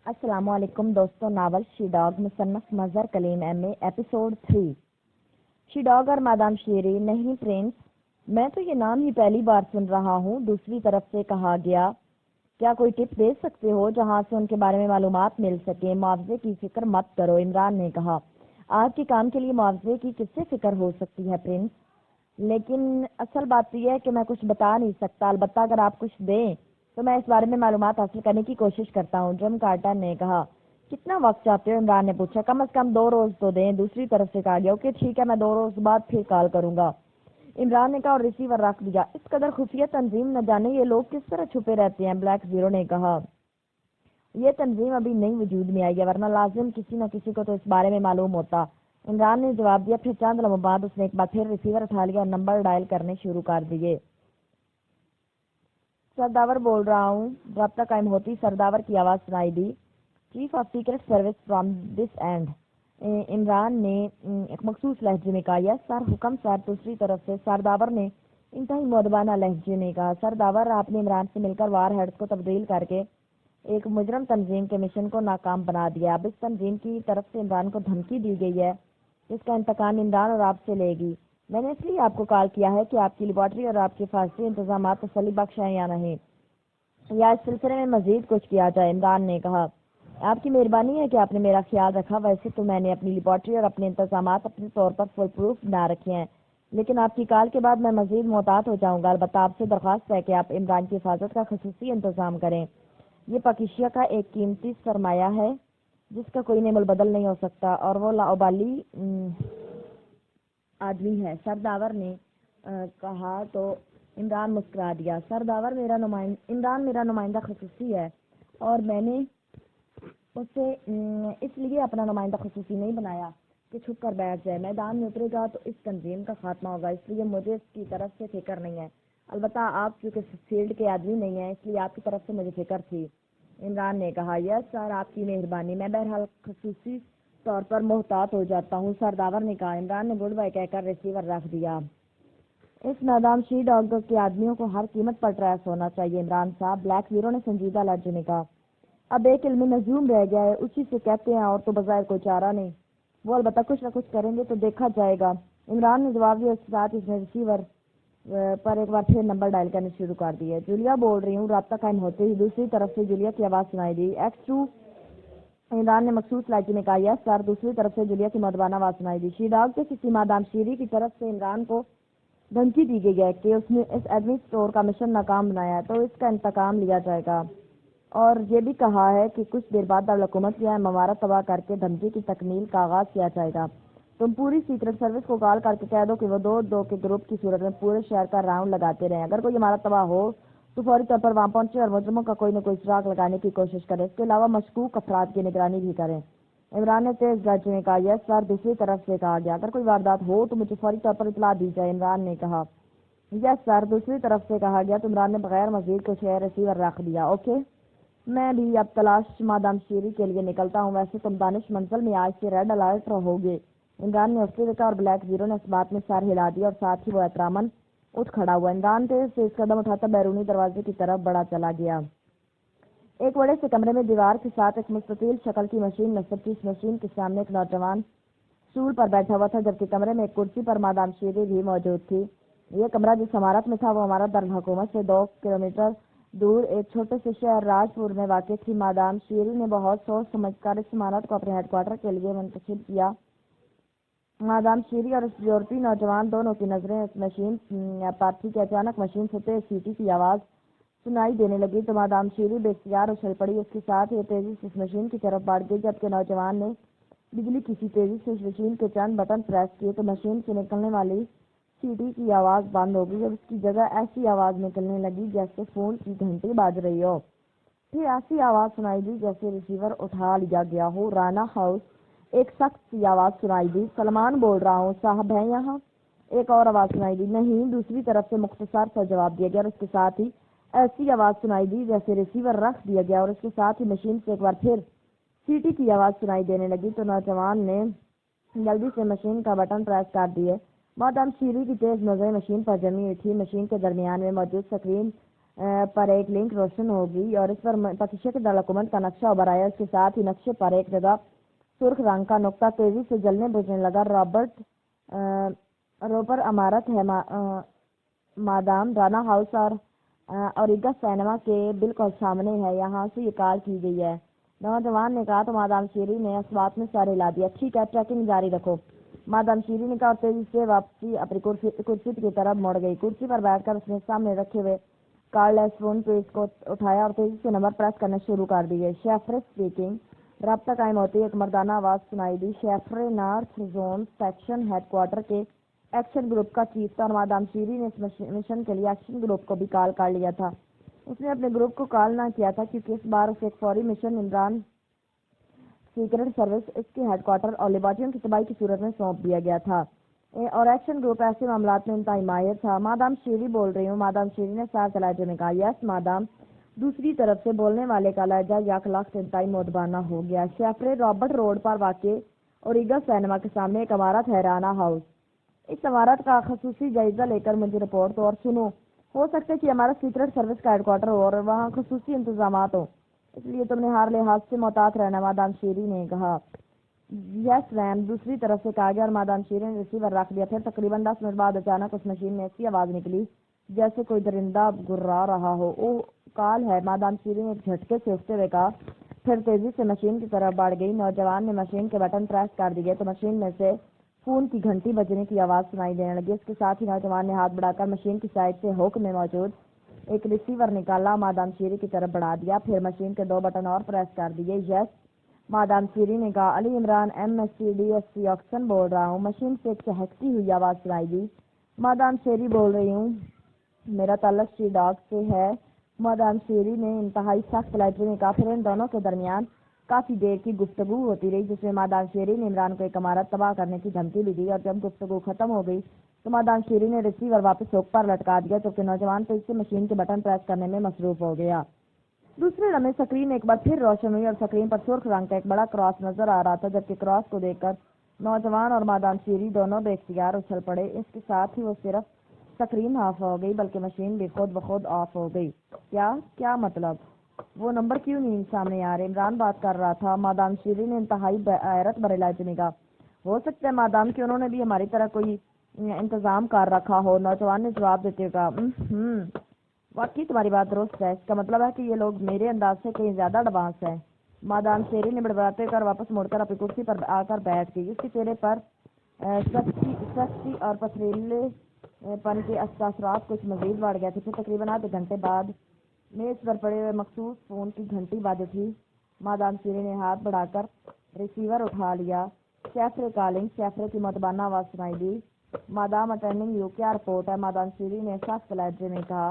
السلام علیکم دوستوں، ناول شی ڈاگ مصنف مظہر کلیم ایم اے ایپیسوڈ 3 شی ڈاگ اور مادام شیری۔ نہیں پرنس، میں تو یہ نام ہی پہلی بار سن رہا ہوں۔ دوسری طرف سے کہا گیا، کیا کوئی ٹپ دے سکتے ہو جہاں سے ان کے بارے میں معلومات مل سکیں؟ معاوضے کی فکر مت کرو، عمران نے کہا۔ آج کے کام کے لیے معاوضے کی کس سے فکر ہو سکتی ہے پرنس؟ لیکن اصل بات یہ ہے کہ میں کچھ بتا نہیں سکتا، البتہ اگر آپ کچھ دیں تو میں اس بارے میں معلومات حاصل کرنے کی کوشش کرتا ہوں، جم کارٹر نے کہا۔ کتنا وقت چاہتے ہو؟ عمران نے پوچھا۔ کم از کم 2 روز تو دیں، دوسری طرف سے کہا گیا۔ اوکے ٹھیک ہے، میں 2 روز بعد پھر کال کروں گا، عمران نے کہا اور ریسیور رکھ دیا۔ اس قدر خفیہ تنظیم، نہ جانے یہ لوگ کس طرح چھپے رہتے ہیں، بلیک زیرو نے کہا۔ یہ تنظیم ابھی نئی وجود میں آئی ہے، ورنہ لازم کسی نہ کسی کو تو اس بارے میں معلوم ہوتا، عمران نے جواب دیا۔ پھر چند لمحوں بعد اس نے ایک بار پھر ریسیور اٹھا لیا اور نمبر ڈائل کرنے شروع کر دیے۔ سرداور بول رہا ہوں، رابطہ قائم ہوتی سرداور کی آواز سنائی دی۔ Chief of secret service from this end, Imran نے ایک مخصوص لہجے میں کہا۔ یس سر، حکم سر، دوسری طرف سے سرداور نے انتہائی مؤدبانہ لہجے میں کہا۔ سرداور، آپ نے عمران سے مل کر وار ہیڈز کو تبدیل کر کے ایک مجرم تنظیم کے مشن کو ناکام بنا دیا۔ اب اس تنظیم کی طرف سے عمران کو دھمکی دی گئی ہے جس کا انتقام عمران اور آپ سے لے گی۔ میں نے اس لیے آپ کو کال کیا ہے کہ آپ کی لیبارٹری اور آپ کے حفاظتی انتظامات تسلی بخش ہیں یا نہیں، یا اس سلسلے میں مزید کچھ کیا جائے، عمران نے کہا۔ آپ کی مہربانی ہے کہ آپ نے میرا خیال رکھا۔ ویسے تو میں نے اپنی لیبارٹری اور اپنے انتظامات اپنے طور پر فل پروف بنا رکھے ہیں، لیکن آپ کی کال کے بعد میں مزید محتاط ہو جاؤں گا۔ البتہ آپ سے درخواست ہے کہ آپ عمران کی حفاظت کا خصوصی انتظام کریں۔ یہ پاکیزیہ کا ایک قیمتی سرمایہ ہے جس کا کوئی نعم البدل نہیں ہو سکتا، اور وہ لاابالی آدمی ہے، سرداور نے کہا تو عمران مسکرا دیا۔ سرداور، عمران میرا نمائندہ خصوصی ہے اور میں نے اسے اس لیے اپنا نمائندہ خصوصی نہیں بنایا کہ چھپ کر بیٹھ جائے۔ میدان میں اترے گا تو اس تنظیم کا خاتمہ ہوگا، اس لیے مجھے اس کی طرف سے فکر نہیں ہے۔ البتہ آپ چونکہ فیلڈ کے آدمی نہیں ہیں، اس لیے آپ کی طرف سے مجھے فکر تھی، عمران نے کہا۔ یس سر، آپ کی مہربانی، میں بہرحال خصوصی طور پر محتاط ہو جاتا ہوں، سرداور نے کہا۔ عمران نے گڈ بائی کہہ کر ریسیور رکھ دیا۔ اس مادام شی ڈاگ کے آدمیوں کو ہر قیمت پر ٹریس ہونا چاہیے عمران صاحب، بلیک زیرو نے سنجیدہ لہجے میں کہا۔ اب ایک علمی نجوم رہ گیا ہے، اسی سے کہتے ہیں، اور تو بظاہر کوئی چارہ نہیں۔ وہ البتہ کچھ نہ کچھ کریں گے تو دیکھا جائے گا، عمران نے جواب دیا۔ اس کے ساتھ اس نے ریسیور پر ایک بار پھر نمبر ڈائل کرنے شروع کر دیے۔ جولیا بول رہی ہوں، رابطہ قائم ہوتے ہی دوسری طرف سے جولیا کی آواز سنائی دی۔ X2، عمران نے مخصوص لہجے میں کہا۔ یس سر، دوسری طرف سے جولیا کی مؤدبانہ آواز سنائی دی۔ شی ڈاگ کے کسی مادام شیری کی طرف سے عمران کو دھمکی دی گئی ہے کہ اس نے اس ایڈمن اسٹور کا مشن ناکام بنایا ہے تو اس کا انتقام لیا جائے گا، اور یہ بھی کہا ہے کہ کچھ دیر بعد دارالحکومت یا ممارت تباہ کر کے دھمکی کی تکمیل کا آغاز کیا جائے گا۔ تم پوری سیکرٹ سروس کو کال کر کے کہہ دو کہ وہ 2-2 کے گروپ کی صورت میں پورے شہر کا راؤنڈ لگاتے رہیں۔ اگر کوئی عمارت تباہ ہو تو فوری طور پر وہاں پہنچے اور مجرموں کا کوئی نہ کوئی سراغ لگانے کی کوشش کرے۔ اس کے علاوہ مشکوک افراد کی نگرانی بھی کریں، عمران نے تیز لہجے میں کہا۔ یس سر، دوسری طرف سے کہا گیا۔ اگر کوئی واردات ہو تو مجھے فوری طور پر اطلاع دی جائے، عمران نے کہا۔ یس سر، دوسری طرف سے کہا گیا۔ تو عمران نے بغیر مزید کچھ ریسیور رکھ دیا۔ اوکے، میں بھی اب تلاش مادام شیری کے لیے نکلتا ہوں۔ ویسے تم دانش منزل میں آج سے ریڈ الرٹ رہوگے، عمران نے اسے دیکھا اور بلیک زیرو نے اس بات میں سر ہلا دیا اور ساتھ ہی وہ احتراماً اٹھ کھڑا ہوا۔ عمران تیز سے اس قدم اٹھاتا بیرونی دروازے کی طرف بڑھا چلا گیا۔ ایک بڑے سے کمرے میں دیوار کے ساتھ ایک مستطیل شکل کی مشین نصب تھی۔ اس مشین کے سامنے ایک نوجوان اسٹول پر بیٹھا ہوا تھا، جبکہ کمرے میں ایک کرسی پر مادام شیری بھی موجود تھی۔ یہ کمرہ جس عمارت میں تھا وہ عمارت دارالحکومت سے 2 کلومیٹر دور ایک چھوٹے سے شہر راج پور میں واقع تھی۔ مادام شیری نے بہت سوچ سمجھ کر اس عمارت کو اپنے ہیڈ کوارٹر کے لیے منتخب کیا۔ مادام شیری اور اس یورپی نوجوان دونوں کی نظریں اس مشین پر تھی کہ اچانک مشین سے تیز سیٹی کی آواز سنائی دینے لگی تو مادام شیری بے اختیار اچھل پڑی۔ اس کے ساتھ یہ تیزی سے اس مشین کی طرف بڑھ گئی، جبکہ نوجوان نے بجلی کی سی تیزی سے اس مشین کے چند بٹن پریس کیے تو مشین سے نکلنے والی سیٹی کی آواز بند ہو گئی۔ اب اس کی جگہ ایسی آواز نکلنے لگی جیسے فون کی گھنٹی بج رہی ہو، پھر ایسی آواز سنائی دی جیسے ریسیور اٹھا لیا گیا ہو۔ رانا ہاؤس، ایک سخت سی آواز سنائی دی۔ سلمان بول رہا ہوں، صاحب ہیں یہاں؟ ایک اور آواز سنائی دی۔ نہیں، دوسری طرف سے مختصر سا جواب دیا گیا، اور اس کے ساتھ ہی ایسی آواز سنائی دی جیسے ریسیور رکھ دیا گیا، اور اس کے ساتھ ہی مشین سے ایک بار پھر سیٹی کی آواز سنائی دینے لگی تو نوجوان نے جلدی سے مشین کا بٹن پریس کر دیے۔ مادام شیری کی تیز نظریں مشین پر جمی ہوئی تھی۔ مشین کے درمیان میں موجود سکرین پر ایک لنک روشن ہوگی اور اس پر پتیشے کے دارالحکومت کا نقشہ ابھر آیا۔ اس کے ساتھ ہی نقشے پر ایک جگہ سرخ رنگ کا نقطہ تیزی سے جلنے بجھنے لگا۔ روپر عمارت ہے مادام رانا ہاؤس اور اوریگا سینما کے بالکل سامنے ہے، یہاں سے یہ کال کی گئی ہے۔ نوجوان نے کہا تو مادام شیری نے اس بات میں سر ہلا دیا۔ ٹھیک ہے، ٹریکنگ جاری رکھو، مادام شیری نے کہا اور تیزی سے واپسی اپنی کرسی کی طرف مڑ گئی۔ کرسی پر بیٹھ کر اس نے سامنے رکھے ہوئے کارڈلیس فون پہ اس کو اٹھایا اور تیزی سے نمبر پریس کرنے شروع کر دیے۔ شیفرے اسپیکنگ۔ رابطہ قائم ہوتی ایک مردانہ آواز سنائی دی۔ شیفرے north zone section headquarter کے ایکشن گروپ کا چیف تھا اور مادام شیری نے اس مشن کے لیے ایکشن گروپ کو بھی کال کر لیا تھا۔ اس نے اپنے گروپ کو کال نہ کیا تھا کیونکہ اس بار اسے ایک فوری مشن عمران سیکرٹ سروس اس کے ہیڈ کوارٹر اور لیبارٹریوں کی تباہی کی صورت میں سونپ دیا گیا تھا اور ایکشن گروپ ایسے معاملات میں انتہائی ماہر تھا۔ مادام شیری بول رہی ہوں، مادام شیری نے صاف لہجے میں کہا۔ یس مادام، دوسری طرف سے بولنے والے کا لہجہ یک لاکھ سے انتہائی مؤدبانہ ہو گیا۔ شیفرے رابرٹ روڈ پر واقع اوریگا سینما کے سامنے ایک عمارت ہے رانا ہاؤس۔ اس عمارت کا خصوصی جائزہ لے کر مجھے رپورٹ دو اور سنو، ہو سکتا ہے کہ ہمارا سیکرٹ سروس کا ہیڈ کوارٹر ہو اور وہاں خصوصی انتظامات ہو، اس لیے تم نے ہر لحاظ سے محتاط رہنا، مادام شیری نے کہا۔ یس میم، دوسری طرف سے کہا گیا اور مادام شیری نے ریسیور رکھ دیا۔ پھر تقریباً 10 منٹ بعد اچانک اس مشین میں ایسی آواز نکلی جیسے کوئی درندہ گرا رہا ہو۔ اوہ، کال ہے، مادام شیری نے ایک جھٹکے سے اٹھتے ہوئے کہا، پھر تیزی سے مشین کی طرف بڑھ گئی۔ نوجوان نے مشین کے بٹن پریس کر دیے تو مشین میں سے فون کی گھنٹی بجنے کی آواز سنائی دینے لگی۔ اس کے ساتھ ہی نوجوان نے ہاتھ بڑھا کر مشین کی سائڈ سے ہک میں موجود ایک ریسیور نکالا، مادام شیری کی طرف بڑھا دیا، پھر مشین کے 2 بٹن اور پریس کر دیے۔ یس مادام شیری نے کہا۔ علی عمران MSc DSc آکسن بول رہا ہوں۔ مشین سے ایک چہکتی ہوئی آواز سنائی دی۔ مادام شیری بول رہی ہوں، میرا تعلق شی ڈاگ سے ہے، مادام شیری نے انتہائی سخت لہجے میں کہا۔ پھر ان دونوں کے درمیان کافی دیر کی گفتگو ہوتی رہی جس میں مادام شیری نے عمران کو ایک عمارت تباہ کرنے کی دھمکی بھی دی اور جب گفتگو ختم ہو گئی تو مادام شیری نے ریسیور واپس ہک پر لٹکا دیا جبکہ نوجوان تو اس سے مشین کے بٹن پریس کرنے میں مصروف ہو گیا۔ دوسرے لمحے سکرین ایک بار پھر روشن ہوئی اور سکرین پر سرخ رنگ کا ایک بڑا کراس نظر آ رہا تھا جبکہ کراس کو دیکھ کر نوجوان اور مادام شیری دونوں بے اختیار اچھل پڑے۔ اس کے ساتھ ہی وہ صرف سکرین آف ہو گئی بلکہ مشین بھی خود بخود آف ہو گئی۔ کیا مطلب؟ وہ نمبر کیوں نہیں سامنے آ رہے؟ عمران بات کر رہا تھا، مادام شیری نے انتہائی حیرت بھرے لہجے میں کہا۔ ہو سکتا ہے مادام کہ انہوں نے بھی ہماری طرح کوئی انتظام کر رکھا ہو، نوجوان نے جواب دیتے ہوئے کہا۔ واقعی تمہاری بات درست ہے، اس کا مطلب ہے کہ یہ لوگ میرے انداز سے کہیں زیادہ ایڈوانس ہیں۔ مادام شیری نے بڑبڑاتے کر واپس مڑ کر اپنی کرسی پر آ کر بیٹھ گئی۔ اس کے چہرے پر سختی اور پتھریلے پن کے اثرات کچھ مزید بڑھ گئے تھے۔ پھر تقریباً آدھے گھنٹے بعد میز پر پڑے ہوئے مخصوص فون کی گھنٹی بج اٹھی۔ مادام شیری نے ہاتھ بڑھا کر ریسیور اٹھا لیا۔ شیفرے کالنگ۔ شیفرے کی مؤدبانہ آواز سنائی دی۔ مادام اٹینڈنگ یو، کیا رپورٹ ہے؟ مادام شیری نے سخت لہجے میں کہا۔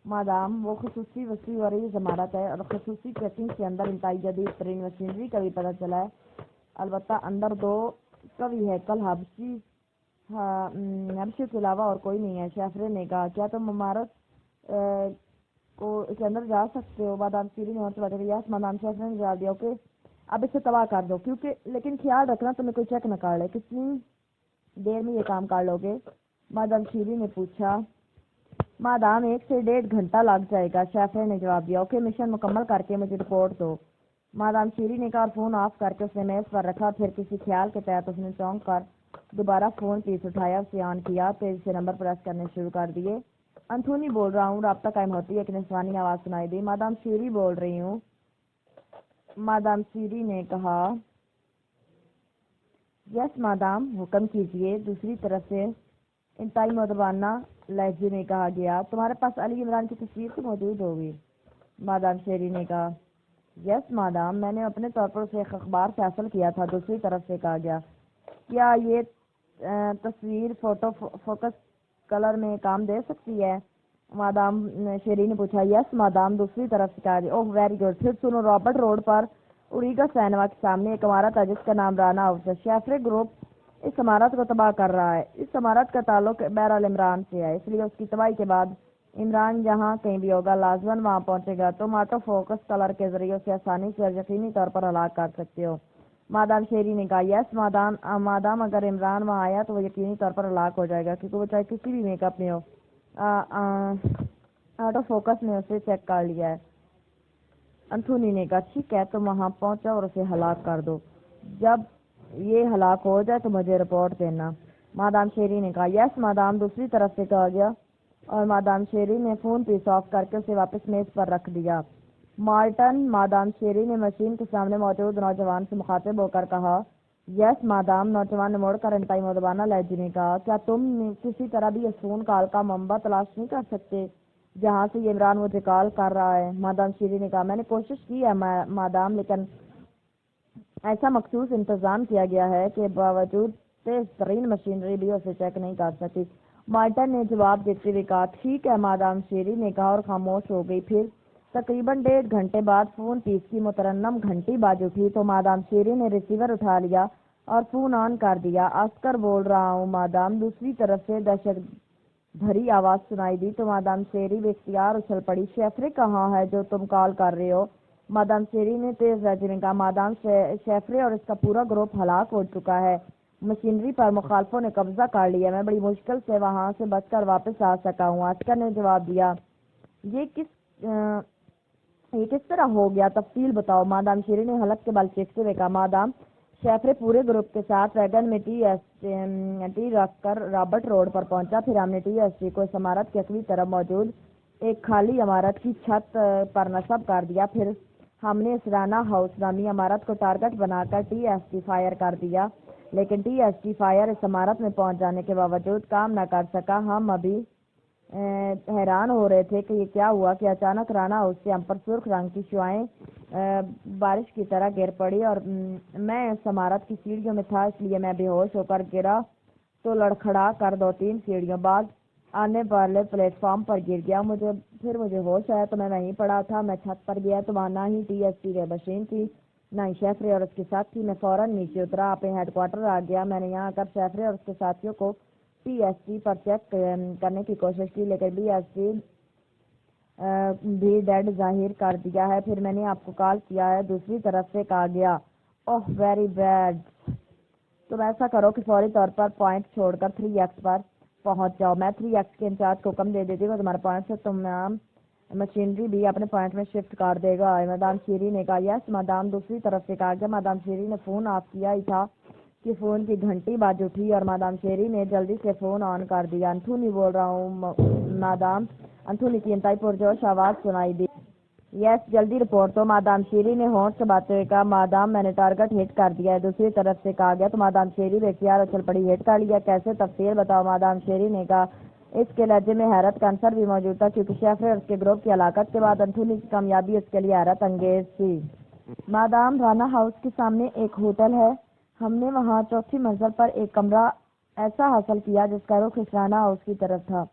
مادام، وہ خصوصی وسیع و عریض عمارت ہے اور خصوصی ٹریکنگ کے اندر انتہائی جدید ترین مشینری کا بھی پتہ چلا ہے، البتہ اندر 2 قوی ہیکل حبشیوں کے علاوہ اور کوئی نہیں ہے۔ شیفرے نے کہا، کیا تم عمارت کے اندر جا سکتے ہو؟ مادام شیری نے اور یس مادام۔ شیفرے نے جواب دیا، اوکے، اب اسے تباہ کر دو لیکن خیال رکھنا تمہیں کوئی چیک نہ کر لے۔ کتنی دیر میں یہ کام کر لو گے؟ مادام شیری نے پوچھا۔ مادام، 1 سے 1.5 گھنٹہ لگ جائے گا، شیفرے نے جواب دیا۔ اوکے، مشن مکمل کر کے مجھے رپورٹ دو، مادام شیری نے کہا اور فون آف کر کے اس نے میز پر رکھا۔ پھر کسی خیال کے تحت اس نے چونک کر دوبارہ فون پیس اٹھایا، اسے آن کیا، تیزی سے نمبر پریس کرنے شروع کر دیے۔ انتھونی بول رہا ہوں، رابطہ قائم ہوتی ایک نسوانی آواز سنائی دی۔ مادام شیری بول رہی ہوں، مادام شیری نے کہا۔ یس مادام، حکم کیجیے، دوسری طرف سے انتہائی مؤدبانہ لہجے میں کہا گیا۔ تمہارے پاس علی عمران کی تصویر تو موجود ہوگی، مادام شیری نے کہا۔ یس مادام، میں نے اپنے طور پر اسے ایک اخبار سے حاصل کیا تھا، دوسری طرف سے کہا گیا۔ کیا یہ تصویر فوٹو فوکس کلر میں کام دے سکتی ہے؟ مادام شیری نے پوچھا۔ یس مادام، دوسری طرف سے کہا گیا۔ اوہ ویری گڈ، پھر سنو، رابرٹ روڈ پر اوریگا سینما کے سامنے ایک عمارت ہے جس کا نام رانا ہاؤس ہے۔ شیفرے گروپ اس عمارت کو تباہ کر رہا ہے۔ اس عمارت کا تعلق بہرحال عمران سے ہے، اس لیے اس کی تباہی کے بعد عمران جہاں کہیں بھی ہوگا لازماً وہاں پہنچے گا۔ تم آٹو فوکس کلر کے ذریعے اسے آسانی سے اور یقینی طور پر ہلاک کر سکتے ہو، مادام شیری نے کہا۔ یس مادام، اگر عمران وہاں آیا تو وہ یقینی طور پر ہلاک ہو جائے گا کیونکہ وہ چاہے کسی بھی میک اپ میں ہو۔ آٹو فوکس نے اسے چیک کر لیا ہے۔ انتھونی نے کہا ٹھیک ہے، تم وہاں پہنچا اور اسے ہلاک کر دو، جب یہ ہلاک ہو جائے تو مجھے رپورٹ دینا۔ مادام شیری نے کہا یس مادام۔ دوسری طرف سے کہا گیا اور مادام شیری نے فون پیس آف کر کے اسے واپس میز پر رکھ دیا۔ مارٹن، مادام شیری نے مشین کے سامنے موجود نوجوان سے مخاطب ہو کر کہا یس مادام۔ نوجوان نے مڑ کر انتہائی مؤدبانہ لہجے میں کہا کیا تم کسی طرح بھی اس فون کال کا منبع تلاش نہیں کر سکتے جہاں سے یہ عمران مجھے کال کر رہا ہے؟ مادام شیری نے کہا میں نے کوشش کی ہے مادام، لیکن ایسا مخصوص انتظام کیا گیا ہے کہ باوجود تیز ترین مشینری بھی اسے چیک نہیں کر سکی۔ مارٹن نے جواب دیتے ہوئے کہا ٹھیک ہے مادام شیری نے کہا اور خاموش ہو گئی۔ پھر تقریباً 1.5 گھنٹے بعد فون پیس کی مترنم گھنٹی باز اٹھی تو مادام شیری نے ریسیور اٹھا لیا اور فون آن کر دیا۔ عسکر بول رہا ہوں مادام۔ دوسری طرف سے دہشت بھری آواز سنائی دی تو مادام شیری بے اختیار اچھل پڑی۔ شیفرے کہاں ہے جو تم کال کر رہے ہو؟ مادام شیری نے تیز لہجے میں کہا مادام شیفرے اور اس کا پورا گروپ ہلاک ہو چکا ہے، مشینری پر مخالفوں نے قبضہ کر لیا، میں بڑی مشکل سے وہاں سے بچ کر واپس آ سکا ہوں۔ عسکر نے جواب دیا یہ کس طرح ہو گیا؟ تفصیل بتاؤ۔ مادام شیری نے حلق کے بل چیختے ہوئے کہا مادام شیفرے پورے گروپ کے ساتھ ویگن میں ٹی رکھ کر رابرٹ روڈ پر پہنچا، پھر ہم نے ٹی ایس ٹی کو اس عمارت کے اگلی طرف موجود ایک خالی عمارت کی چھت پر نصب کر دیا، پھر ہم نے اس رانا ہاؤس نامی عمارت کو ٹارگٹ بنا کر ٹی ایس ٹی فائر کر دیا، لیکن ٹی ایس ٹی فائر اس عمارت میں پہنچ جانے کے باوجود کام نہ کر سکا۔ ہم ابھی حیران ہو رہے تھے کہ یہ کیا ہوا کہ اچانک رانا ہاؤس سے ہم پر سرخ رنگ کی شعاعیں بارش کی طرح گر پڑی اور میں اس عمارت کی سیڑھیوں میں تھا، اس لیے میں بے ہوش ہو کر گرا تو لڑکھڑا کر 2-3 سیڑھیوں بعد آنے والے پلیٹ فارم پر گر گیا۔ پھر مجھے ہوش آیا تو میں وہیں پڑا تھا۔ میں چھت پر گیا تو وہاں نہ ہی ٹی ایس ٹی کی مشین تھی نہ ہی شیفرے اور اس کے ساتھی۔ میں فوراً نیچے اترا، اپنے ہیڈ کوارٹر آ گیا۔ میں نے یہاں آ کر شیفرے اور اس کے ساتھیوں کو ٹی ایس ٹی پر چیک کرنے کی کوشش کی، لیکن ٹی ایس ٹی بھی ڈیڈ ظاہر کر دیا ہے۔ پھر میں نے آپ کو کال کیا ہے، دوسری طرف سے کہا گیا اوہ ویری بیڈ۔ تم ایسا کرو کہ فوری طور پر پوائنٹ چھوڑ کر 3X پر پہنچ جاؤ۔ میں 3X کے انچارج کو حکم دے دیتی ہوں تمہارے پوائنٹ سے تمام مشینری بھی اپنے پوائنٹ میں شفٹ کر دے گا۔ مادام شیری نے کہا یس مادام۔ دوسری طرف سے کہا گیا مادام شیری نے فون آف کیا ہی تھا کہ فون کی گھنٹی باز اٹھی اور مادام شیری نے جلدی سے فون آن کر دیا۔ انتھونی بول رہا ہوں مادام۔ انتھونی کی انتہائی پرجوش آواز سنائی دی۔ یس جلدی رپورٹ دو۔ مادام شیری نے ہونٹ چباتے ہوئے کہا مادام میں نے ٹارگٹ ہٹ کر دیا ہے۔ دوسری طرف سے کہا گیا تو مادام شیری بے اختیار اچھل پڑی۔ ہٹ کر لیا کیسے؟ تفصیل بتاؤ۔ مادام شیری نے کہا اس کے لہجے میں حیرت کا عنصر بھی موجود تھا کیونکہ شیفرے اور اس کے گروپ کی ہلاکت کے بعد انتھونی کی کامیابی اس کے لیے حیرت انگیز تھی۔ مادام رانا ہاؤس کے سامنے ایک ہوٹل ہے، ہم نے وہاں 4تھی منزل پر ایک کمرہ ایسا حاصل کیا جس کا رخ اس رانا ہاؤس کی طرف تھا۔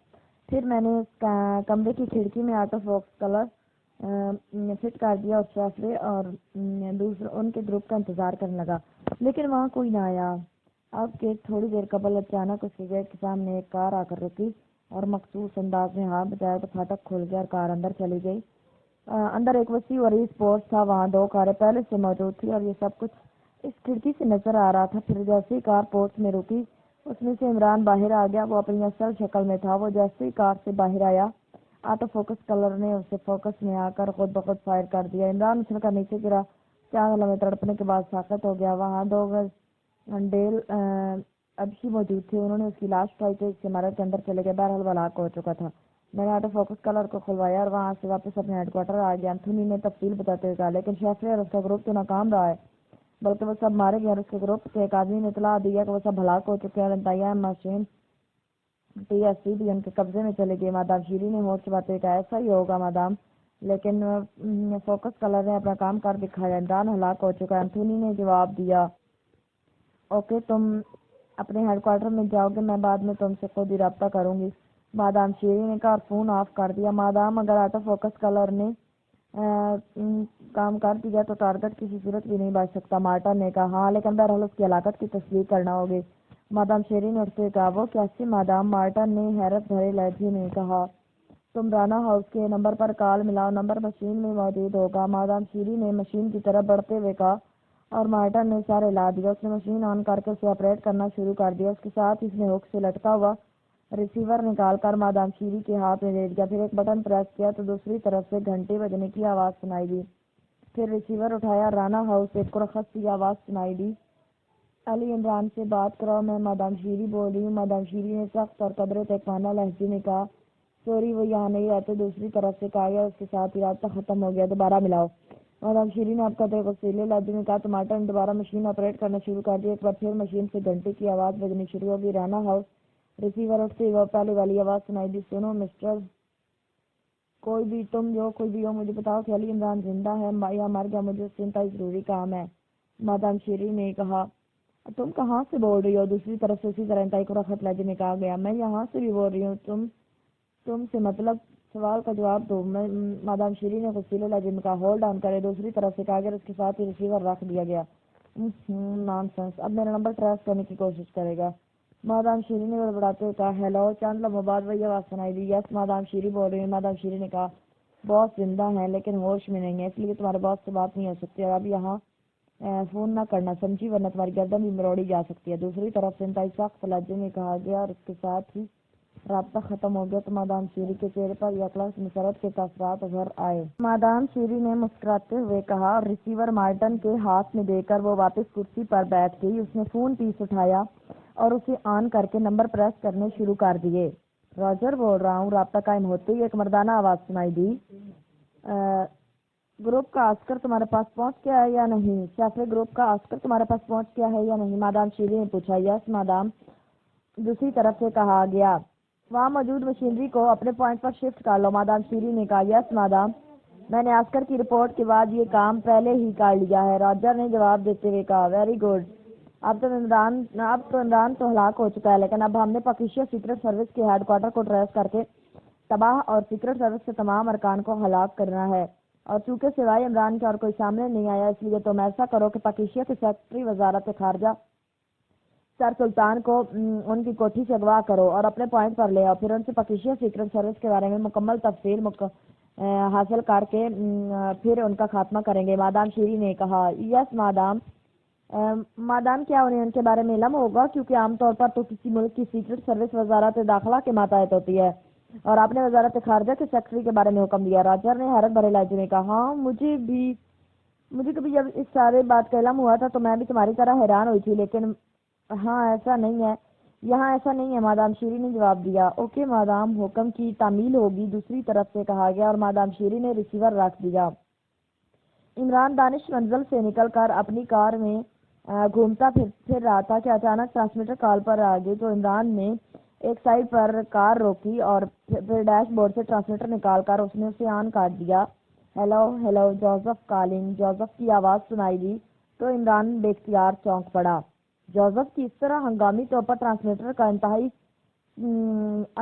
پھر میں نے اس کمرے کی کھڑکی میں آٹو فوکس کلر فٹ کر دیا اور شیفرے اور ان کے گروپ کا انتظار کرنے لگا، لیکن وہاں کوئی نہ آیا۔ اب کے تھوڑی دیر قبل اچانک اس کے گیٹ کے سامنے ایک کار آ کر رکی اور مخصوص انداز میں ہاتھ بجایا تو پھاٹک کھل گیا اور کار اندر چلی گئی۔ اندر ایک وسیع و عریض پورچ تھا، وہاں 2 کاریں پہلے سے موجود تھی اور یہ سب کچھ اس کھڑکی سے نظر آ رہا تھا۔ پھر جیسے ہی کار پورچ میں رکی اس میں سے عمران باہر آ گیا، وہ اپنی اصل شکل میں تھا۔ وہ جیسے ہی کار سے باہر آیا آٹو فوکس کلر نے اسے فوکس میں آ کر خود بخود فائر کر دیا۔ عمران اچھل کر نیچے گرا، چند لمحے تڑپنے کے بعد ساکت ہو گیا۔ وہاں 2 ڈیل ابشی موجود تھے، انہوں نے اس کی لاش اٹھائی تو اس عمارت کے اندر چلے گئے، بہرحال وہ ہلاک ہو چکا تھا۔ میں نے آٹو فوکس کلر کو کھلوایا اور وہاں سے واپس اپنے ہیڈ کوارٹر آ گیا۔ انتھونی نے تفصیل بتاتے ہوئے کہا لیکن شیفرے اور اس کا گروپ تو ناکام رہا ہے، بلکہ وہ سب مارے گئے اور اس کے گروپ کے ایک آدمی نے اطلاع دی ہے کہ وہ سب ہلاک ہو چکے ہیں اور انتہائی اہم مشین ٹی ایس ٹی بھی ان کے قبضے میں چلے گئی۔ مادام شیری نے ہونٹ چباتے ہوئے کہا ایسا ہی ہوگا مادام، لیکن فوکس کلر نے اپنا کام کر دکھایا، عمران ہلاک ہو چکا ہے۔ انتھونی نے جواب دیا اوکے تم اپنے ہیڈ کوارٹر میں جاؤ گے، میں بعد میں تم سے خود ہی رابطہ کروں گی۔ مادام شیری نے کہا اور فون آف کر دیا۔ مادام اگر آٹو فوکس کلر نے کام کر دیا تو ٹارگٹ کسی صورت بھی نہیں بچ سکتا۔ مارٹن نے کہا ہاں لیکن بہرحال اس کی ہلاکت کی تصدیق کرنا ہوگی۔ مادام شیری نے اٹھتے ہوئے کہا وہ کیسے مادام؟ مارٹن نے حیرت بھرے لہجے میں کہا تم رانا ہاؤس کے نمبر پر کال ملاؤ، نمبر مشین میں موجود ہوگا۔ مادام شیری نے مشین کی طرف بڑھتے ہوئے کہا اور مارٹن نے اشارہ ہلا دیا۔ اس نے مشین آن کر کے اسے آپریٹ کرنا شروع کر دیا، اس کے ساتھ ہی اس نے ہک سے لٹکا ہوا ریسیور نکال کر مادام شیری کے ہاتھ میں دے دیا، پھر ایک بٹن پریس کیا تو دوسری طرف سے گھنٹی بجنے کی آواز سنائی دی۔ پھر ریسیور اٹھایا، رانا ہاؤس ایک کرخت سی آواز سنائی دی، علی عمران سے بات کراؤ، میں مادام شیری بول رہی ہوں۔ مادام شیری نے سخت اور قدر تکانہ لہجے میں کہا، سوری وہ یہاں نہیں رہتے۔ دوسری طرف سے کہا گیا، اس کے ساتھ ہی رابطہ ختم ہو گیا، دوبارہ ملاؤ۔ مادام شیری نے اب قدرے غصیلے لہجے میں کہا، ٹماٹر نے دوبارہ مشین آپریٹ کرنا شروع کر دی۔ ایک بار پھر مشین سے گھنٹی کی آواز بجنی شروع ہوگی۔ رانا ہاؤس ریسیور اٹھتے ہی وہ پہلے والی آواز سنائی دی، سنو مسٹر کوئی بھی، تم جو کوئی بھی ہو، مجھے بتاؤ کہ علی عمران زندہ ہے یا مر گیا، مجھے اس سے انتہائی ضروری کام ہے۔ مادام شیری نے کہا، تم کہاں سے بول رہی ہو؟ دوسری طرف سے اسی طرح انتہائی کرخت لہجے میں کہا گیا، میں یہاں سے بھی بول رہی ہوں، تم سے مطلب سوال کا جواب دو۔ مادام شیری نے غصیلے لہجے میں کہا، ہولڈ آن کرے۔ دوسری طرف سے کہا گیا، اس کے ساتھ ہی ریسیور رکھ دیا گیا۔ نان سینس، اب میرا نمبر ٹریس کرنے کی کوشش کرے گا۔ مادام شیری نے بڑبڑاتے ہوئے کہا، ہیلو۔ چند لمحوں بعد وہی آواز سنائی دی، یس مادام شیری بول رہی ہوں۔ مادام شیری نے کہا، باس زندہ ہیں لیکن ہوش میں نہیں ہے، اس لیے تمہارے باس سے بات نہیں ہو سکتی، اور اب یہاں فون نہ کرنا سمجھی، ورنہ تمہاری گردن بھی مروڑی جا سکتی ہے۔ دوسری طرف سے انتہائی سخت لہجے میں کہا گیا، اور اس کے ساتھ ہی رابطہ ختم ہو گیا۔ تو مادام شیری کے چہرے پر یکلخت مسرت کے تاثرات ابھر آئے۔ مادام شیری نے مسکراتے ہوئے کہا، اور ریسیور مارٹن کے ہاتھ میں دے کر وہ واپس کرسی پر بیٹھ گئی۔ اس نے فون پیس اٹھایا اور اسے آن کر کے نمبر پریس کرنے شروع کر دیے۔ راجر بول رہا ہوں۔ رابطہ قائم ہوتے ہی ایک مردانہ آواز سنائی دی، گروپ کا آسکر تمہارے پاس پہنچ گیا ہے یا نہیں؟ شیفے گروپ کا آسکر تمہارے پاس پہنچ گیا ہے یا نہیں؟ مادام شیری نے پوچھا۔ یس مادام، دوسری طرف سے کہا گیا، وہاں موجود مشینری کو اپنے پوائنٹ پر شفٹ کر لو۔ مادام شیری نے کہا، یس مادام، میں نے آسکر کی رپورٹ کے بعد یہ کام پہلے ہی کر لیا ہے، راجر نے جواب دیتے ہوئے کہا۔ ویری گڈ، اب تو عمران تو ہلاک ہو چکا ہے، لیکن اب ہم نے پاکیشیا سیکرٹ سروس کے ہیڈ کوارٹر کو ٹریس کر کے تباہ اور سیکرٹ سروس کے تمام ارکان کو ہلاک کرنا ہے، اور چونکہ سوائے عمران کے اور کوئی سامنے نہیں آیا، اس لیے تم ایسا کرو کہ پاکیشیا کے سیکرٹری وزارت خارجہ سر سلطان کو ان کی کوٹھی سے اغوا کرو اور اپنے پوائنٹ پر لے آؤ، پھر ان سے پاکیشیا سیکرٹ سروس کے بارے میں مکمل تفصیل حاصل کر کے پھر ان کا خاتمہ کریں گے۔ مادام شیری نے کہا، یس مادام۔ مادام، کیا انہیں ان کے بارے میں علم ہوگا؟ کیونکہ عام طور پر تو کسی ملک کی سیکرٹ سروس وزارت داخلہ کے ماتحت ہوتی ہے، اور آپ نے وزارت خارجہ کے سیکرٹری کے بارے میں حکم دیا۔ راجر نے حیرت بھرے لہجے میں کہا، ہاں مجھے کبھی جب اس سارے بات کا علم ہوا تھا تو میں بھی تمہاری طرح حیران ہوئی تھی، لیکن ہاں ایسا نہیں ہے، یہاں ایسا نہیں ہے، مادام شیری نے جواب دیا۔ اوکے مادام، حکم کی تعمیل ہوگی، دوسری طرف سے کہا گیا، اور مادام شیری نے ریسیور رکھ دیا۔ عمران دانش منزل سے نکل کر اپنی کار میں گھومتا پھر رہا تھا کہ اچانک ٹرانسمیٹر کال پر آ گئی، تو عمران نے ایک سائڈ پر کار روکی اور پھر ڈیش بورڈ سے ٹرانسمیٹر نکال کر اس نے اسے آن کر دیا۔ ہیلو جوزف کالنگ، جوزف کی آواز سنائی دی تو عمران بے اختیار چونک پڑا۔ جوزف کی اس طرح ہنگامی طور پر ٹرانسمیٹر کا انتہائی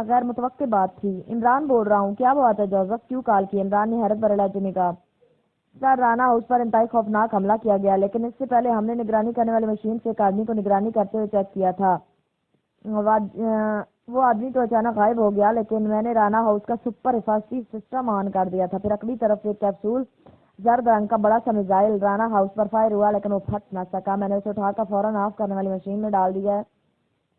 غیر متوقع بات تھی۔ عمران بول رہا ہوں، کیا بات ہے جوزف، کیوں کال کی؟ عمران نے حیرت بھرے لہجے میں کہا، سر رانا ہاؤس پر انتہائی خوفناک حملہ کیا گیا، لیکن اس سے پہلے ہم نے نگرانی کرنے والی مشین سے ایک آدمی کو نگرانی کرتے ہوئے چیک کیا تھا، وہ آدمی تو اچانک غائب ہو گیا، لیکن میں نے رانا ہاؤس کا سپر حفاظتی سسٹم آن کر دیا تھا، پھر اگلی طرف سے ایک کیپسول زرد رنگ کا بڑا سا میزائل رانا ہاؤس پر فائر ہوا، لیکن وہ پھٹ نہ سکا، میں نے اسے اٹھا کر فوراً آف کرنے والی مشین میں ڈال دیا ہے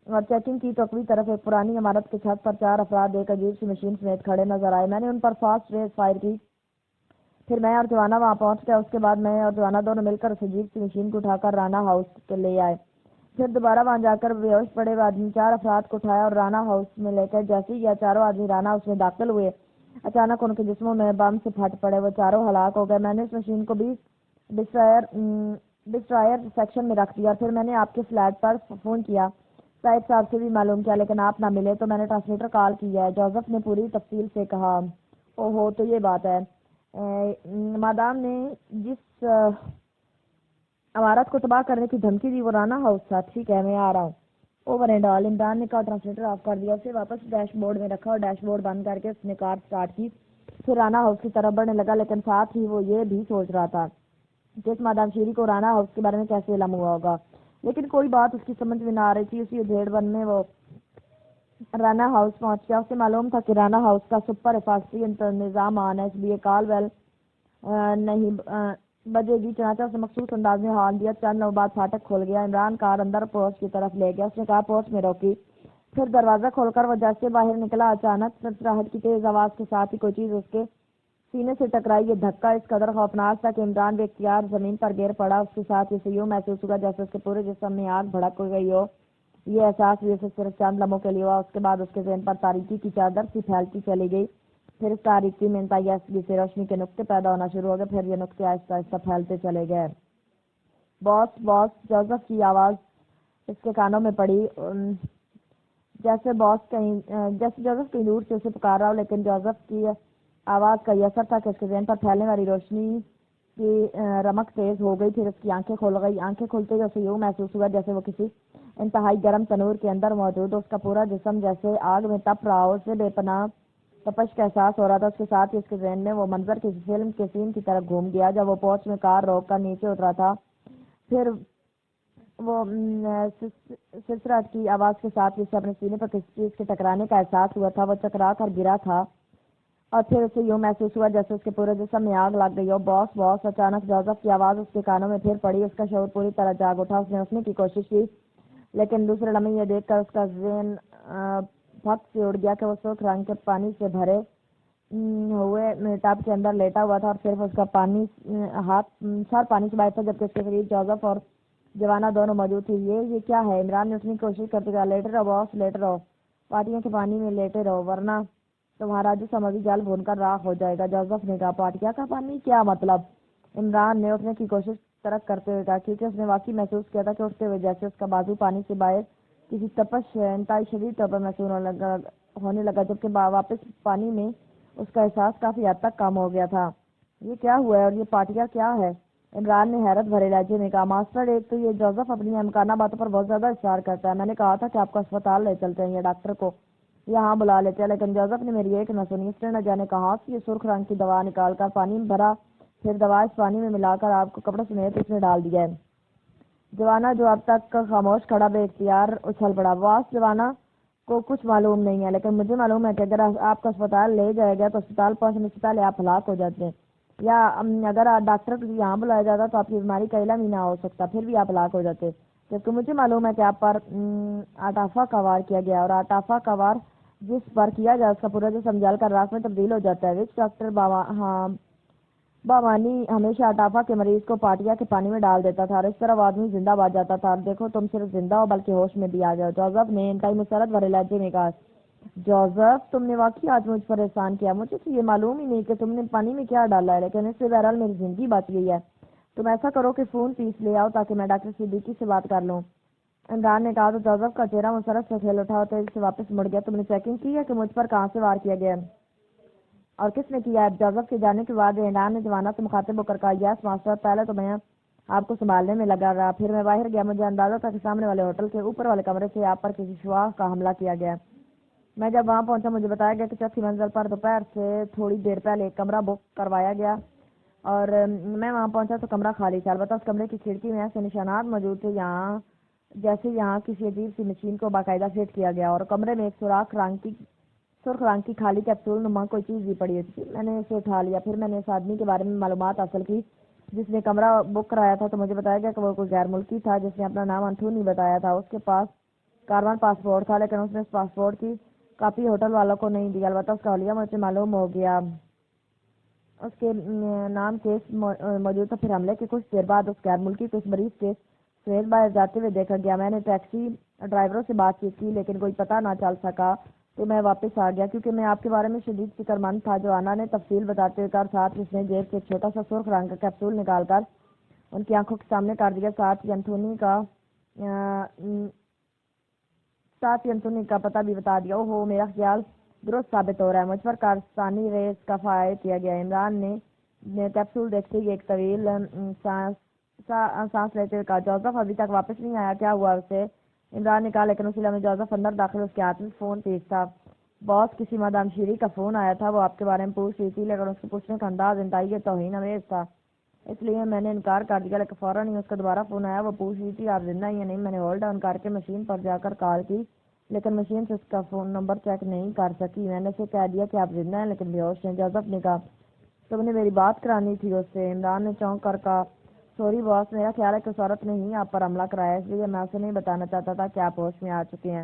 اور چیکنگ کی تو اگلی طرف ایک پرانی عمارت کی چھت پر 4 افراد ایک عجیب سی مشین سمیت کھڑے نظر آئے، میں نے ان پر فاسٹ ریز فائر کی، پھر میں اور جوانا وہاں پہنچ گیا، اس کے بعد میں اور جوانا دونوں مل کر اس عجیب سی مشین کو اٹھا کر رانا ہاؤس کے لے آئے، پھر دوبارہ وہاں جا کر بے ہوش پڑے ہوئے آدمی 4 افراد کو اٹھایا اور رانا ہاؤس میں لے کر جیسے ہی یہ چاروں آدمی رانا ہاؤس میں داخل ہوئے، اچانک ان کے جسموں میں بم سے پھٹ پڑے، وہ چاروں ہلاک ہو گئے، میں نے اس مشین کو بھی ڈسٹرائر سیکشن میں رکھ دیا، اور پھر میں نے آپ کے فلیٹ پر فون کیا، سائد صاحب سے بھی معلوم کیا، لیکن آپ نہ ملے، تو میں نے ٹرانسمیٹر کال کیا ہے، جوزف نے پوری تفصیل سے کہا۔ اوہو، تو یہ بات ہے، مادام نے جس عمارت کو تباہ کرنے کی دھمکی دی وہ رانا ہاؤس تھا، ٹھیک ہے میں آ رہا ہوں، اوور اینڈ آل۔ عمران نے کہا، ٹرانسمیٹر آف کر دیا، اسے واپس ڈیش بورڈ میں رکھا اور ڈیش بورڈ بند کر کے اس نے کار سٹارٹ کی، پھر رانا ہاؤس کی طرف بڑھنے لگا، لیکن ساتھ ہی وہ یہ بھی سوچ رہا تھا کہ اس مادام شیری کو رانا ہاؤس کے بارے میں کیسے علم ہوا ہوگا، لیکن کوئی بات اس کی سمجھ میں نہ آ رہی تھی۔ اسی ادھیڑ بن میں وہ رانا ہاؤس پہنچ گیا، اسے معلوم تھا کہ رانا ہاؤس کا سپر حفاظتی نظام آن ہے، اس لیے کال ویل نہیں بجے گی، چنانچہ اس نے مخصوص انداز میں ہارن دیا، چند لمحوں بعد پھاٹک کھل گیا، عمران کار اندر پوسٹ کی طرف لے گیا، اس نے کہا پوسٹ میں روکی، پھر دروازہ کھول کر وہ جیسے باہر نکلا، اچانک سرسراہٹ کی تیز آواز کے ساتھ ہی کوئی چیز اس کے سینے سے ٹکرائی۔ یہ دھکا اس قدر خوفناک تھا کہ عمران بے اختیار زمین پر گر پڑا۔ اس کے ساتھ اسے یوں محسوس ہوا جیسے اس کے پورے جسم میں آگ بھڑک گئی ہو۔ یہ احساس بھی اسے صرف چند لمحوں کے لیے ہوا۔ اس کے بعد اس کے ذہن پر تاریکی کی چادر سی پھیلتی چلی گئی۔ پھر اس تاریکی میں انتہائی آہستگی سے روشنی کے نقطے پیدا ہونا شروع ہو گئے۔ پھر یہ نقطے آہستہ آہستہ پھیلتے چلے گئے۔ باس باس، جوزف کی آواز اس کے کانوں میں پڑی، جیسے جوزف کہیں دور سے اسے پکار رہا ہو، لیکن جوزف کی آواز کا یہ اثر تھا کہ اس کے ذہن پر پھیلنے والی روشنی کی رمق تیز ہو گئی۔ پھر اس کی آنکھیں کھل گئی۔ آنکھیں کھلتے ہی اسے یوں محسوس ہوا جیسے وہ کسی انتہائی گرم تنور کے اندر موجود ہو۔ اس کا پورا جسم جیسے آگ میں تپ رہا ہو۔ اسے بے پناہ تپش کا احساس ہو رہا تھا۔ اس کے ساتھ ہی اس کے ذہن میں وہ منظر کسی فلم کے سین کی طرف گھوم گیا جب وہ پورچ میں کار روک کر نیچے اترا تھا۔ پھر وہ سرسراہٹ کی آواز کے ساتھ اسے اپنے سینے پر کسی چیز کے ٹکرانے کا احساس ہوا تھا۔ وہ چکرا کر گرا تھا اور پھر اسے یوں محسوس ہوا جیسے اس کے پورے جسم میں آگ لگ گئی ہو۔ باس باس، اچانک جوزف کی آواز اس کے کانوں میں پھر پڑی۔ اس کا شعور پوری طرح جاگ اٹھا۔ اس نے اٹھنے کی کوشش کی، لیکن دوسرے لمحے یہ دیکھ کر اس کا ذہن پھٹ سے اڑ گیا کہ وہ سرخ رنگ کے پانی سے بھرے ہوئے ٹب کے اندر لیٹا ہوا تھا اور صرف اس کا سر پانی سے باہر تھا، جبکہ اس کے قریب جوزف اور جوانا دونوں موجود تھے۔ یہ کیا ہے؟ عمران نے اٹھنے کی کوشش کرتے کہا۔ لیٹے رہو باس، لیٹے رہو، پاٹیوں کے پانی میں لیٹے رہو، ورنہ تمہارا جسم ابھی جل بھون کر راکھ ہو جائے گا۔ جوزف نے کہا، پاٹیا کا پانی؟ کیا مطلب؟ عمران نے اٹھنے کی کوشش ترک کرتے ہوئے کہا، کیونکہ اس نے واقعی محسوس کیا تھا کہ اٹھتے ہوئے جیسے اس کا بازو پانی سے باہر کسی تپش انتہائی شدید طور پر محسوس ہونے لگا، جبکہ واپس پانی میں اس کا احساس کافی حد تک کم ہو گیا تھا۔ یہ کیا ہوا ہے اور یہ پاٹیا کیا ہے؟ عمران نے حیرت بھرے لہجے میں کہا، ماسٹر، ایک تو یہ جوزف اپنی امکانہ باتوں پر بہت زیادہ اصرار کرتا ہے۔ میں نے کہا تھا کہ آپ کو اسپتال لے چلتے ہیں یا ڈاکٹر کو یہاں بلا لیتے ہیں، لیکن جوزف نے میری ایک نہ سنی۔ اس نے نہ جانے کہاں سے یہ سرخ رنگ کی دوا نکال کر پانی میں بھرا، پھر دوا اس پانی میں ملا کر آپ کو کپڑے سمیت اس میں ڈال دیا ہے۔ جوانا، جو اب تک خاموش کھڑا، بے اختیار اچھل پڑا۔ باس، جوانا کو کچھ معلوم نہیں ہے، لیکن مجھے معلوم ہے کہ اگر آپ کو اسپتال لے جایا گیا تو اسپتال پہنچنے سے پہلے آپ ہلاک ہو جاتے ہیں، یا اگر ڈاکٹر کو یہاں بلایا جاتا تو آپ کی بیماری کا علم ہی نہ ہو سکتا، پھر بھی آپ ہلاک ہو جاتے۔ جبکہ مجھے معلوم ہے کہ آپ پر آٹافا کا وار کیا گیا، اور آٹافا کا وار جس پر کیا جائے اس کا پورا جسم جل کر راکھ میں تبدیل ہو جاتا ہے۔ وچ ڈاکٹر بامانی ہمیشہ آٹافا کے مریض کو پاٹیا کے پانی میں ڈال دیتا تھا اور اس طرح وہ آدمی زندہ بچ جاتا تھا، اور دیکھو تم صرف زندہ ہو بلکہ ہوش میں بھی آ جاؤ۔ جوزف نے انتہائی مسرت بھرے لہجے میں کہا، جوزف، تم نے واقعی آج مجھ پر احسان کیا۔ مجھے تو یہ معلوم ہی نہیں کہ تم نے پانی میں کیا ڈالا ہے، لیکن اس سے بہرحال میری زندگی بچ گئی ہے۔ تم ایسا کرو کہ فون پیس لے آؤ تاکہ میں ڈاکٹر صدیقی سے بات کر لوں۔ عمران نے کہا تو جوزف کا چہرہ مسرت سے کھل اٹھا اور تیزی سے واپس مڑ گیا۔ تم نے چیکنگ کی ہے کہ مجھ پر کہاں سے وار کیا گیا ہے اور کس نے کیا ہے؟ جوزف کے جانے کے بعد عمران نے جوانا سے مخاطب ہو کر کہا، یس ماسٹر، پہلے تو میں آپ کو سنبھالنے میں لگا رہا، پھر میں باہر گیا، مجھے اندازہ تھا کہ سامنے والے ہوٹل کے اوپر والے کمرے سے آپ پر کسی شعاع کا حملہ کیا گیا۔ میں جب وہاں پہنچا مجھے بتایا گیا کہ چوتھی منزل پر دوپہر سے تھوڑی دیر پہلے ایک کمرہ بک کروایا گیا، اور میں وہاں پہنچا تو کمرہ خالی تھا۔ البتہ اس کمرے کی کھڑکی میں ایسے نشانات موجود تھے جیسے یہاں کسی عجیب سی مشین کو باقاعدہ فٹ کیا گیا، اور کمرے میں ایک سرخ رنگ کی خالی کیپسول نما کوئی چیز بھی پڑی ہوئی تھی۔ میں نے اسے اٹھا لیا، پھر میں نے اس آدمی کے بارے میں معلومات حاصل کی جس نے کمرہ بک کرایا تھا، تو مجھے بتایا گیا کہ وہ کوئی غیر ملکی تھا جس نے اپنا نام انتھونی بتایا تھا۔ اس کے پاس کاربن پاسپورٹ تھا، لیکن اس نے اس پاسپورٹ کی کاپی ہوٹل والوں کو نہیں دی۔ البتہ اس کا حلیہ مجھے معلوم ہو گیا، اس کے نام کیس موجود تھا۔ پھر حملے کے کچھ دیر بعد اس غیر ملکی کو اس مریض کے سویت باہر جاتے ہوئے دیکھا گیا۔ میں نے ٹیکسی ڈرائیوروں سے بات چیت کی، لیکن کوئی پتہ نہ چل سکا، تو میں واپس آ گیا کیونکہ میں آپ کے بارے میں شدید فکر مند تھا۔ جوانا نے تفصیل بتاتے ہوئے کہا، ساتھ اس نے جیب سے ایک چھوٹا سا سرخ رنگ کا کیپسول نکال کر ان کی آنکھوں کے سامنے کر دیا۔ ساتھ ہی انتھونی کا پتہ بھی بتا دیا۔ اوہو، میرا خیال درست ثابت ہو رہا ہے، مجھ پر کارستانی ریز کا فائر کیا گیا۔ عمران نے کیپسول دیکھتے ہی ایک طویل سانس لیتے ہوئے کہا، جوزف ابھی تک واپس نہیں آیا، کیا ہوا اسے؟ عمران نے کہا، لیکن اسی لمحے جوزف اندر داخل، اس کے ہاتھ میں فون پیس تھا۔ باس، کسی مادام شیری کا فون آیا تھا، وہ آپ کے بارے میں پوچھ رہی تھی، لیکن اس کے پوچھنے کا انداز انتہائی توہین آمیز تھا، اس لیے میں نے انکار کر دیا، لیکن فوراً ہی اس کا دوبارہ فون آیا۔ وہ پوچھ رہی تھی آپ زندہ ہیں یا نہیں۔ میں نے ہولڈ ڈاؤن کر کے مشین پر جا کر کال کی، لیکن مشین سے اس کا فون نمبر چیک نہیں کر سکی۔ میں نے اسے کہہ دیا کہ آپ زندہ ہیں لیکن بے ہوش ہیں۔ جوزف نے کہا، تم نے میری بات کرانی تھی اس سے۔ عمران نے چونک کر کہا، سوری باس، میرا خیال ہے کہ اس عورت نے ہی آپ پر حملہ کرایا، اس لیے میں اسے نہیں بتانا چاہتا تھا کہ آپ ہوش میں آ چکے ہیں۔